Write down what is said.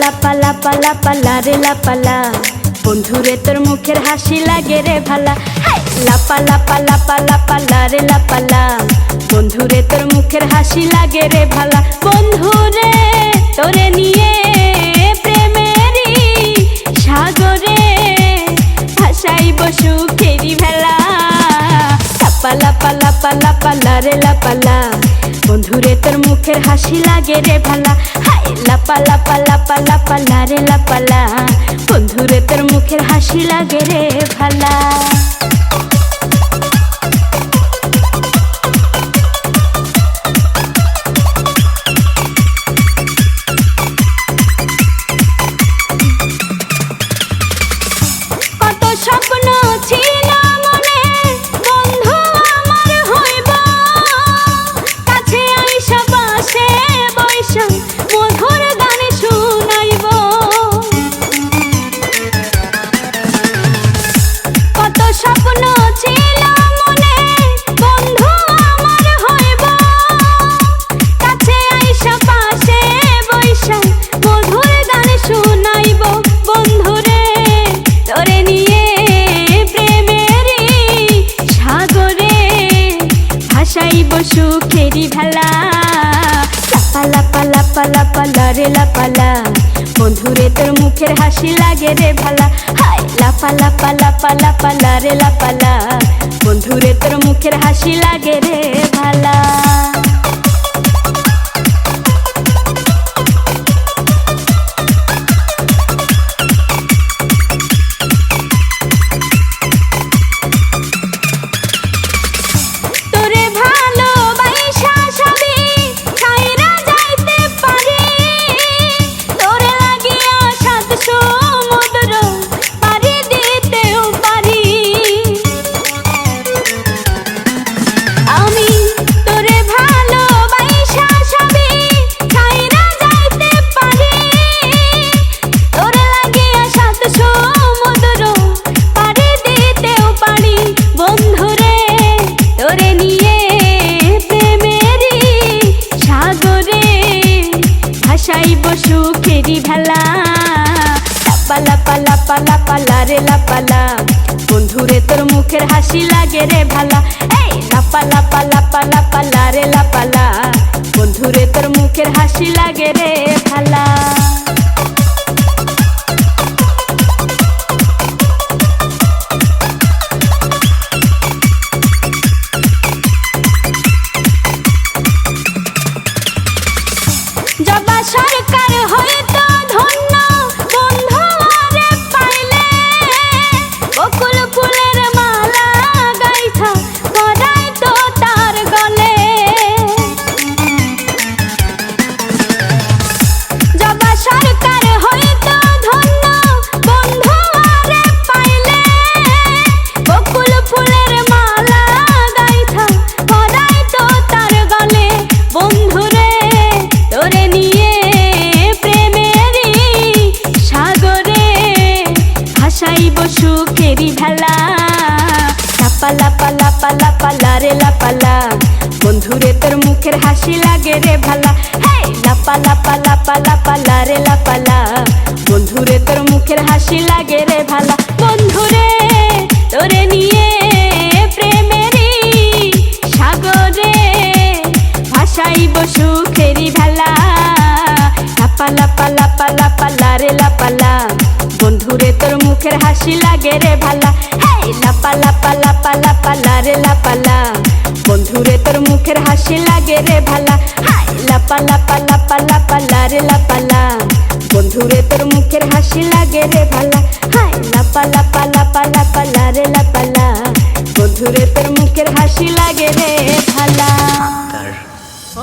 লাপা লাপা লাপা লারে লাপালা, বন্ধুরে তোর মুখের হাসি লাগে রে ভালা। লাপা লাপা লাপা লাপা লারে লাপালা, বন্ধুরে তোর মুখের হাসি লাগে রে ভালা। বন্ধুরে তোরে নিয়ে প্রেমেরই সাগরে ভাসাইব সুখেরি ভেলা। লাপা লাপা লাপা লাপা লারে লাপালা, বন্ধুরে তোর মুখের হাসি লাগে রে ভালা। লাপা লাপা লাপা লাপা লারে লাপালা, বন্ধুরে তোর মুখের হাসি লাগে রে ভালা। কত স্বপ্ন ছিল মনে, বন্ধু আমার হইব, কাছে আইসা পাশে বৈশা মধুর গান শুনাইব। কত স্বপ্ন ছিল মনে, বন্ধু আমার হইব, কাছে আইসা পাশে বৈশা মধুর গান শুনাইব। বন্ধুরে তোরে নিয়ে প্রেমেরই সাগরে ভাসাইব সুখেরি ভেলা। লাপা লাপা লাপা লাপা লারে লাপালা, বন্ধুরে তোর মুখের হাসি লাগে রে ভালা। লাপা লাপা লাপা লাপা লারে লাপালা, বন্ধুরে তোর মুখের হাসি লাগে রে ভালা। সুখেরি ভেলা। লাপা লাপা লাপা লাপা লারে লাপালা, বন্ধুরে তোর মুখের হাসি লাগে রে ভালা। লাপা লাপা লাপা লাপা লারে লাপালা, বন্ধুরে তোর মুখের হাসি লাগে রে ভালা। জবা সরকার হইতো ধন্য, বন্ধু আরে পাইলে, বকুল ফুলের মালা গাইথা পরাইতো তার গলে। জবা সরকার হইতো ধন্য, বন্ধু আরে পাইলে, বকুল ফুলের মালা গাইথা পরাইতো তার গলে। বন্ধুরে তোরে নিয়ে প্রেমেরই সাগরে ভাসাইব সুখেরি ভেলা। লাপা লাপা লাপা লাপা লারে লাপালা, বন্ধুরে তোর মুখের হাসি লাগে রে ভালা। লাপা লাপা লাপা লাপা লারে লাপালা, বন্ধুরে তোর মুখের হাসি লাগে রে ভালা। বন্ধুরে তোরে নিয়ে প্রেমেরই সাগরে ভাসাইব সুখেরি ভেলা। লাপা লাপা লাপা লাপা লারে লাপালা, বন্ধুরে তোর মুখের হাসি লাগে রে ভালা। লাপা লাপা লাপা লাপা লারে লাপালা, বন্ধুরে তোর মুখের হাসি লাগে রে ভালা। লাপা লাপা লাপা লাপা লারে লাপালা, বন্ধুরে তোর মুখের হাসি লাগে রে ভালা। লাপা লাপা লাপা লাপা লারে লাপালা, বন্ধুরে তোর মুখের হাসি লাগে রে ভালা।